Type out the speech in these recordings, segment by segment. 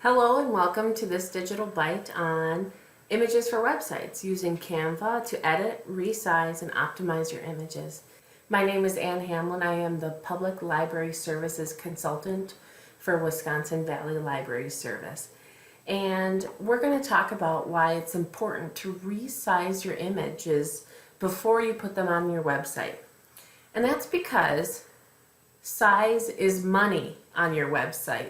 Hello and welcome to this digital bite on images for websites using Canva to edit, resize, and optimize your images. My name is Ann Hamlin. I am the Public Library Services Consultant for Wisconsin Valley Library Service. And we're going to talk about why it's important to resize your images before you put them on your website. And that's because size is money on your website.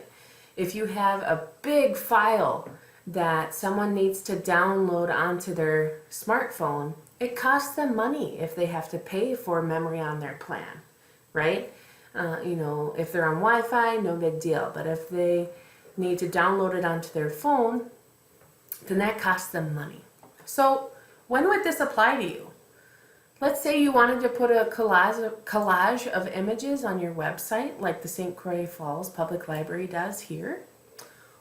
If you have a big file that someone needs to download onto their smartphone, it costs them money if they have to pay for memory on their plan, right? If they're on Wi-Fi, no big deal. But if they need to download it onto their phone, then that costs them money. So when would this apply to you? Let's say you wanted to put a collage of images on your website like the St. Croix Falls Public Library does here.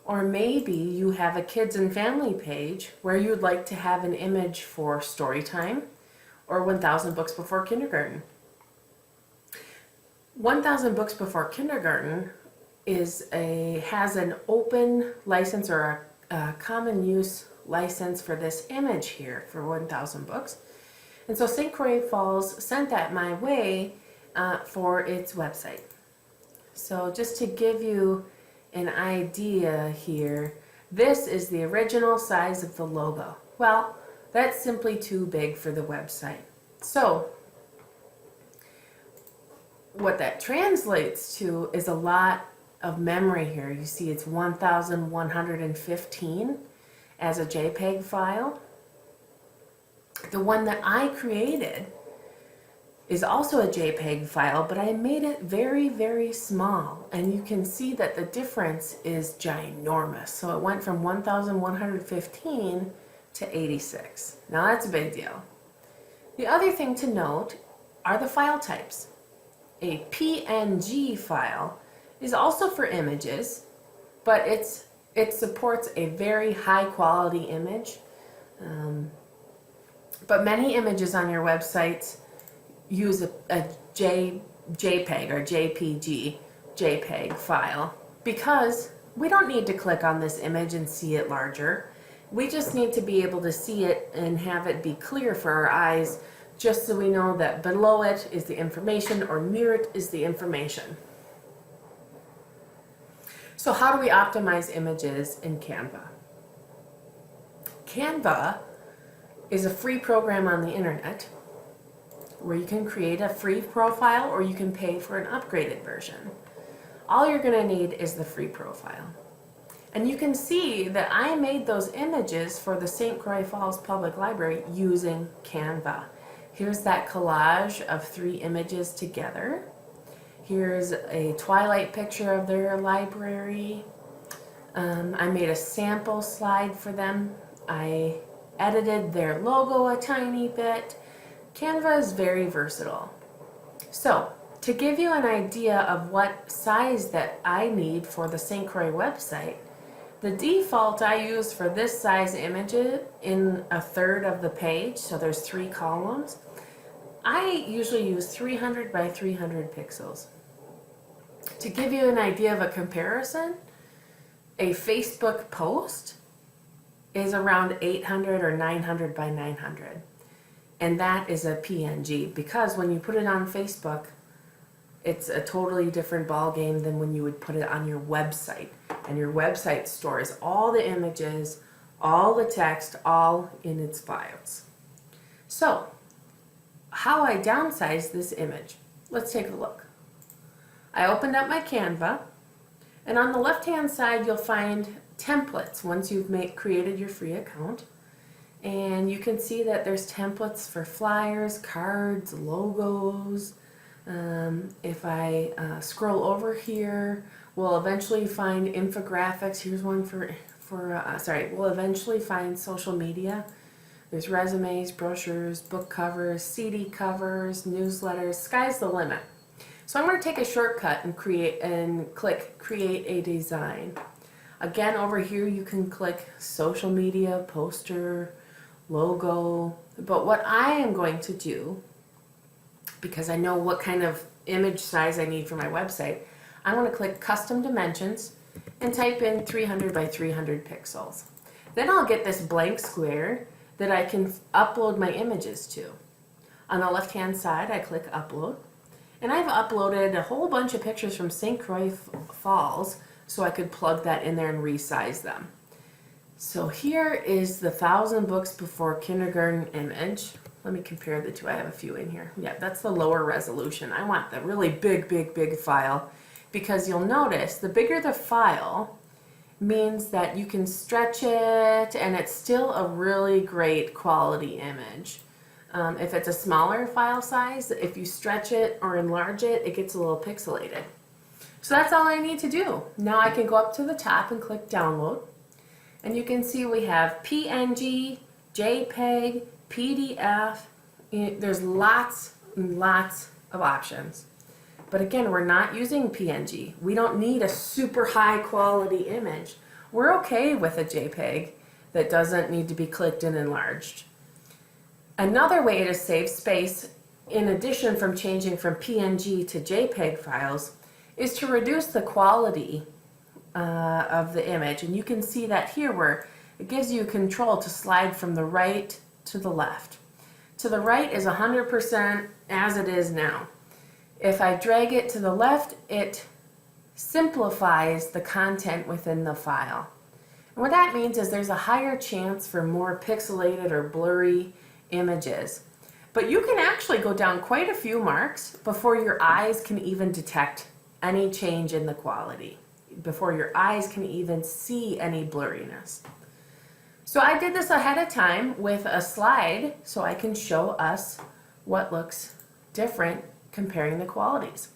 Or maybe you have a kids and family page where you'd like to have an image for story time or 1,000 Books Before Kindergarten. 1,000 Books Before Kindergarten has an open license or a common use license for this image here for 1,000 books. And so St. Croix Falls sent that my way for its website. So just to give you an idea here, this is the original size of the logo. Well, that's simply too big for the website. So what that translates to is a lot of memory here. You see it's 1,115 as a JPEG file. The one that I created is also a JPEG file, but I made it very, very small. And you can see that the difference is ginormous. So it went from 1,115 to 86. Now that's a big deal. The other thing to note are the file types. A PNG file is also for images, but it supports a very high quality image. But many images on your websites use a JPEG or JPG file because we don't need to click on this image and see it larger. We just need to be able to see it and have it be clear for our eyes, just so we know that below it is the information or near it is the information. So how do we optimize images in Canva? Canva is a free program on the internet where you can create a free profile or you can pay for an upgraded version. All you're going to need is the free profile. And you can see that I made those images for the St. Croix Falls Public Library using Canva. Here's that collage of 3 images together. Here's a twilight picture of their library. I made a sample slide for them. I edited their logo a tiny bit. Canva is very versatile. So, to give you an idea of what size that I need for the St. Croix website, the default I use for this size image in a third of the page, so there's 3 columns, I usually use 300 by 300 pixels. To give you an idea of a comparison, a Facebook post is around 800 or 900 by 900. And that is a PNG because when you put it on Facebook, it's a totally different ball game than when you would put it on your website. And your website stores all the images, all the text, all in its files. So, how I downsize this image. Let's take a look. I opened up my Canva, and on the left-hand side you'll find templates once you've created your free account. And you can see that there's templates for flyers, cards, logos. If I scroll over here, we'll eventually find infographics. Here's one we'll eventually find social media. There's resumes, brochures, book covers, CD covers, newsletters. Sky's the limit. So I'm going to take a shortcut and click Create a Design. Again, over here you can click social media, poster, logo. But what I am going to do, because I know what kind of image size I need for my website, I want to click Custom Dimensions, and type in 300 by 300 pixels. Then I'll get this blank square that I can upload my images to. On the left-hand side, I click Upload, and I've uploaded a whole bunch of pictures from St. Croix Falls, so I could plug that in there and resize them. So here is the 1,000 Books Before Kindergarten image. Let me compare the two. I have a few in here. Yeah, that's the lower resolution. I want the really big file, because you'll notice the bigger the file means that you can stretch it and it's still a really great quality image. If it's a smaller file size, if you stretch it or enlarge it, it gets a little pixelated. So that's all I need to do. Now I can go up to the top and click Download. And you can see we have PNG, JPEG, PDF. There's lots and lots of options. But again, we're not using PNG. We don't need a super high quality image. We're okay with a JPEG that doesn't need to be clicked and enlarged. Another way to save space, in addition from changing from PNG to JPEG files, is to reduce the quality of the image. And you can see that here where it gives you control to slide from the right to the left. To the right is 100% as it is now. If I drag it to the left, it simplifies the content within the file. And what that means is there's a higher chance for more pixelated or blurry images. But you can actually go down quite a few marks before your eyes can even detect any change in the quality, before your eyes can even see any blurriness. So I did this ahead of time with a slide so I can show us what looks different comparing the qualities.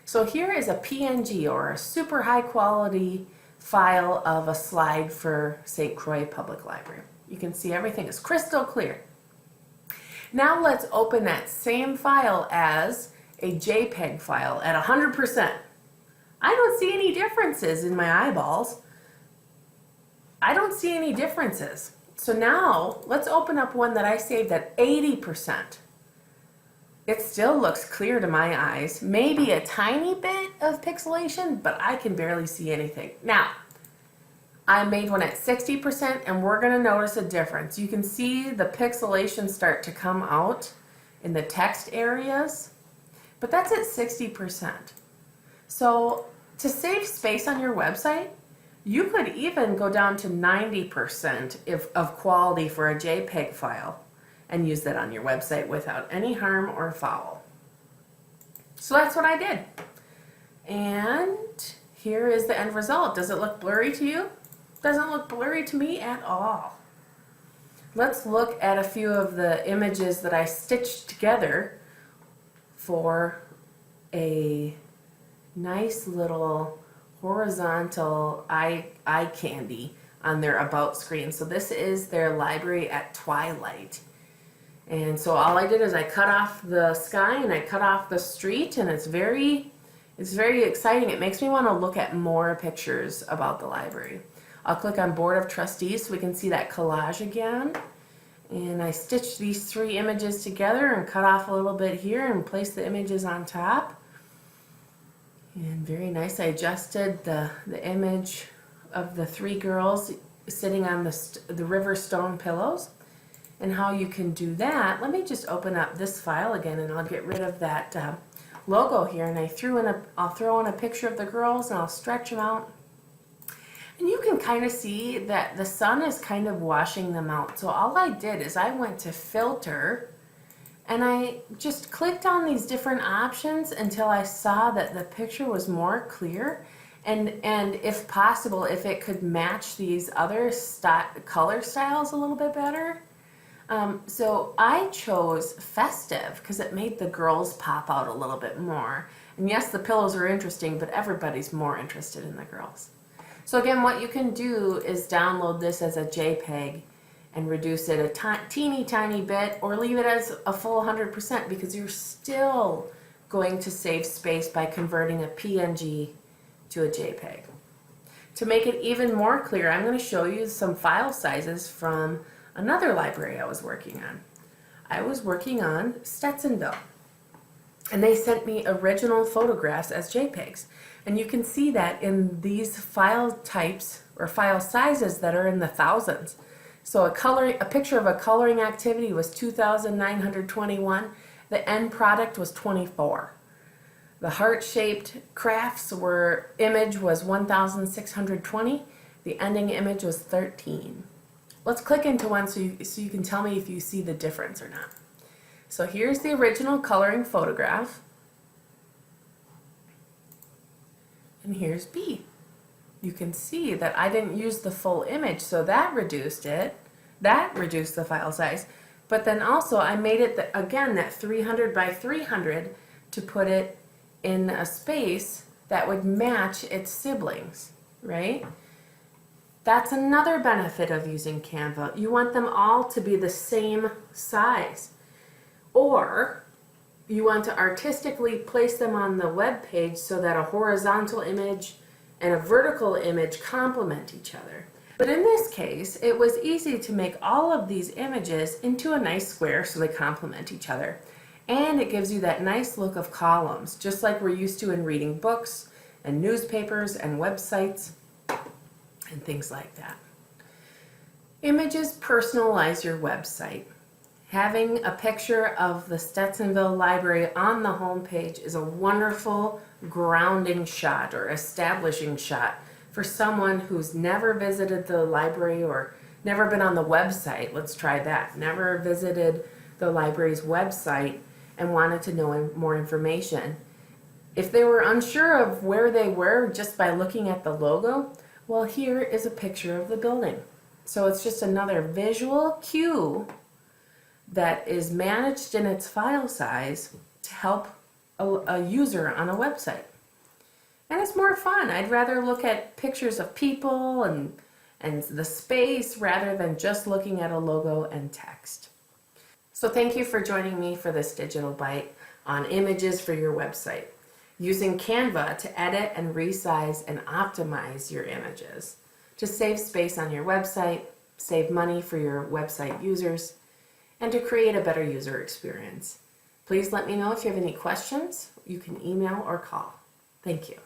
So here is a PNG, or a super high quality file of a slide for St. Croix Public Library. You can see everything is crystal clear. Now let's open that same file as a JPEG file at 100%. I don't see any differences in my eyeballs. I don't see any differences. So now let's open up one that I saved at 80%. It still looks clear to my eyes. Maybe a tiny bit of pixelation, but I can barely see anything. Now, I made one at 60% and we're gonna notice a difference. You can see the pixelation start to come out in the text areas, but that's at 60%. So to save space on your website, you could even go down to 90% of quality for a JPEG file and use that on your website without any harm or foul. So that's what I did. And here is the end result. Does it look blurry to you? Doesn't look blurry to me at all. Let's look at a few of the images that I stitched together for a nice little horizontal eye candy on their about screen. So this is their library at twilight. And so all I did is I cut off the sky and I cut off the street, and it's very exciting. It makes me want to look at more pictures about the library. I'll click on Board of Trustees so we can see that collage again. And I stitched these three images together and cut off a little bit here and placed the images on top. And very nice. I adjusted the image of the three girls sitting on the river stone pillows. And how you can do that, let me just open up this file again and I'll get rid of that logo here. And I'll throw in a picture of the girls and I'll stretch them out. And you can kind of see that the sun is kind of washing them out. So all I did is I went to Filter and I just clicked on these different options until I saw that the picture was more clear. And if possible, if it could match these other color styles a little bit better. So I chose Festive because it made the girls pop out a little bit more. And yes, the pillows are interesting, but everybody's more interested in the girls. So again, what you can do is download this as a JPEG and reduce it a teeny tiny bit, or leave it as a full 100% because you're still going to save space by converting a PNG to a JPEG. To make it even more clear, I'm going to show you some file sizes from another library I was working on. I was working on Stetsonville. And they sent me original photographs as JPEGs. And you can see that in these file types or file sizes that are in the thousands. So a picture of a coloring activity was 2,921. The end product was 24. The heart-shaped crafts image was 1,620. The ending image was 13. Let's click into one so you can tell me if you see the difference or not. So here's the original coloring photograph. And here's B. You can see that I didn't use the full image, so that reduced it. That reduced the file size. But then also I made it, again, that 300 by 300 to put it in a space that would match its siblings, right? That's another benefit of using Canva. You want them all to be the same size. Or you want to artistically place them on the web page so that a horizontal image and a vertical image complement each other. But in this case, it was easy to make all of these images into a nice square so they complement each other. And it gives you that nice look of columns, just like we're used to in reading books and newspapers and websites and things like that. Images personalize your website. Having a picture of the Stetsonville Library on the home page is a wonderful grounding shot or establishing shot for someone who's never visited the library or never been on the website. Let's try that. Never visited the library's website and wanted to know more information. If they were unsure of where they were just by looking at the logo, well, here is a picture of the building. So it's just another visual cue that is managed in its file size to help a user on a website. And it's more fun. I'd rather look at pictures of people and the space rather than just looking at a logo and text. So thank you for joining me for this digital bite on images for your website, using Canva to edit and resize and optimize your images to save space on your website, save money for your website users, and to create a better user experience. Please let me know if you have any questions. You can email or call. Thank you.